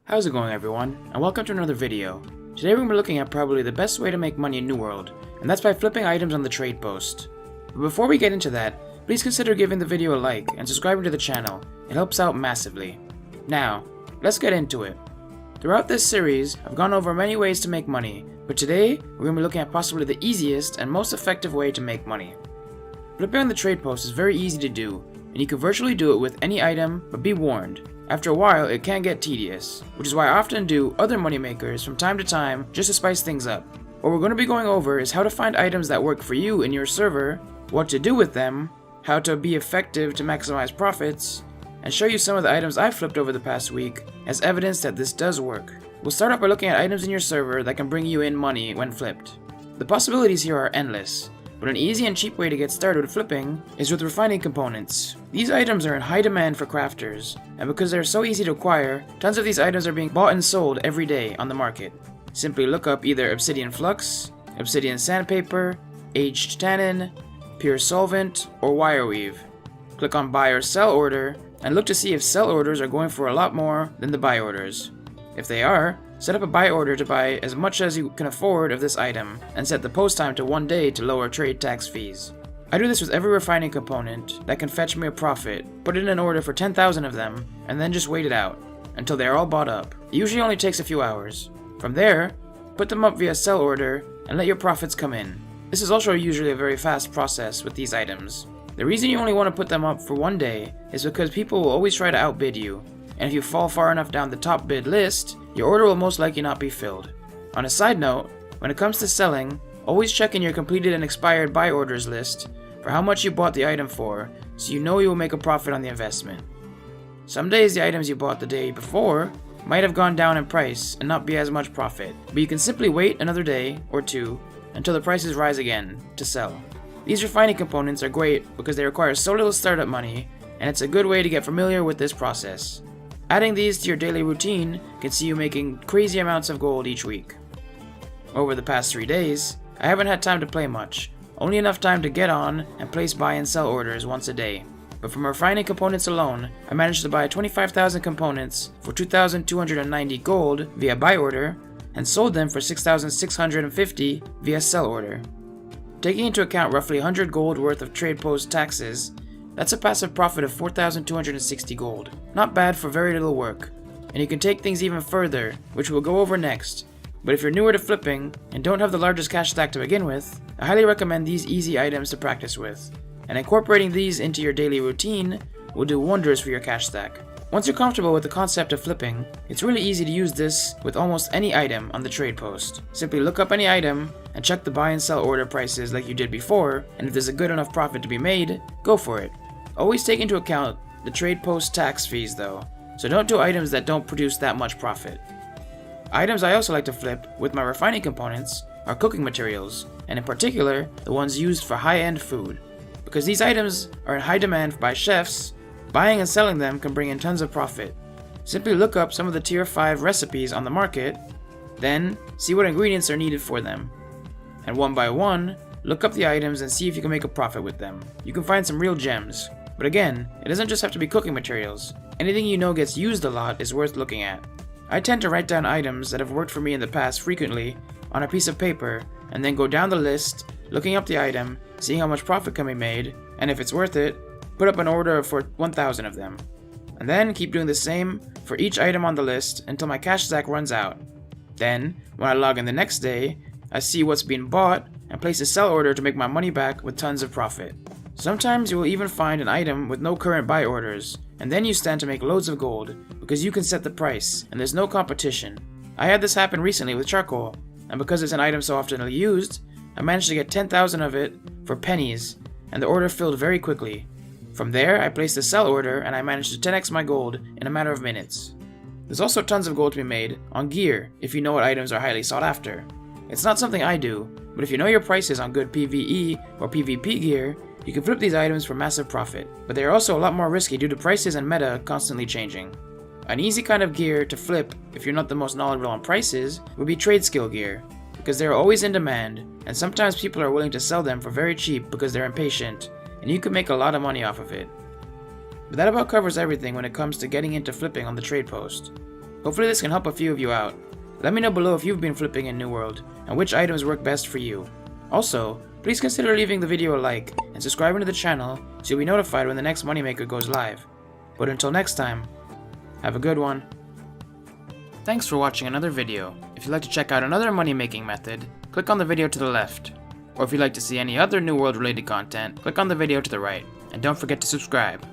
How's it going, everyone, and welcome to another video. Today we're going to be looking at probably the best way to make money in New World, and that's by flipping items on the trade post. But before we get into that, please consider giving the video a like and subscribing to the channel. It helps out massively. Now, let's get into it. Throughout this series, I've gone over many ways to make money, but today we're going to be looking at possibly the easiest and most effective way to make money. Flipping on the trade post is very easy to do, and you can virtually do it with any item, but be warned. After a while, it can get tedious, which is why I often do other money makers from time to time just to spice things up. What we're going to be going over is how to find items that work for you in your server, what to do with them, how to be effective to maximize profits, and show you some of the items I've flipped over the past week as evidence that this does work. We'll start off by looking at items in your server that can bring you in money when flipped. The possibilities here are endless, but an easy and cheap way to get started with flipping is with refining components. These items are in high demand for crafters, and because they're so easy to acquire, tons of these items are being bought and sold every day on the market. Simply look up either obsidian flux, obsidian sandpaper, aged tannin, pure solvent, or wire weave. Click on buy or sell order, and look to see if sell orders are going for a lot more than the buy orders. If they are, set up a buy order to buy as much as you can afford of this item, and set the post time to 1 day to lower trade tax fees. I do this with every refining component that can fetch me a profit, put in an order for 10,000 of them, and then just wait it out until they are all bought up. It usually only takes a few hours. From there, put them up via sell order and let your profits come in. This is also usually a very fast process with these items. The reason you only want to put them up for 1 day is because people will always try to outbid you, and if you fall far enough down the top bid list, your order will most likely not be filled. On a side note, when it comes to selling, always check in your completed and expired buy orders list for how much you bought the item for, so you know you will make a profit on the investment. Some days the items you bought the day before might have gone down in price and not be as much profit, but you can simply wait another day or two until the prices rise again to sell. These refining components are great because they require so little startup money, and it's a good way to get familiar with this process. Adding these to your daily routine can see you making crazy amounts of gold each week. Over the past 3 days, I haven't had time to play much, only enough time to get on and place buy and sell orders once a day. But from refining components alone, I managed to buy 25,000 components for 2,290 gold via buy order, and sold them for 6,650 via sell order. Taking into account roughly 100 gold worth of trade post taxes, that's a passive profit of 4,260 gold. Not bad for very little work, and you can take things even further, which we'll go over next. But if you're newer to flipping and don't have the largest cash stack to begin with, I highly recommend these easy items to practice with, and incorporating these into your daily routine will do wonders for your cash stack. Once you're comfortable with the concept of flipping, it's really easy to use this with almost any item on the trade post. Simply look up any item and check the buy and sell order prices like you did before, and if there's a good enough profit to be made, go for it. Always take into account the trade post tax fees though, so don't do items that don't produce that much profit. Items I also like to flip with my refining components are cooking materials, and in particular, the ones used for high-end food. Because these items are in high demand by chefs, buying and selling them can bring in tons of profit. Simply look up some of the tier 5 recipes on the market, then see what ingredients are needed for them. And one by one, look up the items and see if you can make a profit with them. You can find some real gems. But again, it doesn't just have to be cooking materials. Anything you know gets used a lot is worth looking at. I tend to write down items that have worked for me in the past frequently on a piece of paper, and then go down the list, looking up the item, seeing how much profit can be made, and if it's worth it, put up an order for 1,000 of them. And then keep doing the same for each item on the list until my cash stack runs out. Then, when I log in the next day, I see what's being bought and place a sell order to make my money back with tons of profit. Sometimes you will even find an item with no current buy orders, and then you stand to make loads of gold because you can set the price and there's no competition. I had this happen recently with charcoal, and because it's an item so often used, I managed to get 10,000 of it for pennies, and the order filled very quickly. From there, I placed a sell order and I managed to 10x my gold in a matter of minutes. There's also tons of gold to be made on gear if you know what items are highly sought after. It's not something I do, but if you know your prices on good PvE or PvP gear, you can flip these items for massive profit, but they are also a lot more risky due to prices and meta constantly changing. An easy kind of gear to flip if you're not the most knowledgeable on prices would be trade skill gear, because they are always in demand, and sometimes people are willing to sell them for very cheap because they're impatient, and you can make a lot of money off of it. But that about covers everything when it comes to getting into flipping on the trade post. Hopefully this can help a few of you out. Let me know below if you've been flipping in New World, and which items work best for you. Also, please consider leaving the video a like, and subscribing to the channel so you'll be notified when the next moneymaker goes live. But until next time, have a good one. Thanks for watching another video. If you'd like to check out another money-making method, click on the video to the left. Or if you'd like to see any other New World related content, click on the video to the right. And don't forget to subscribe.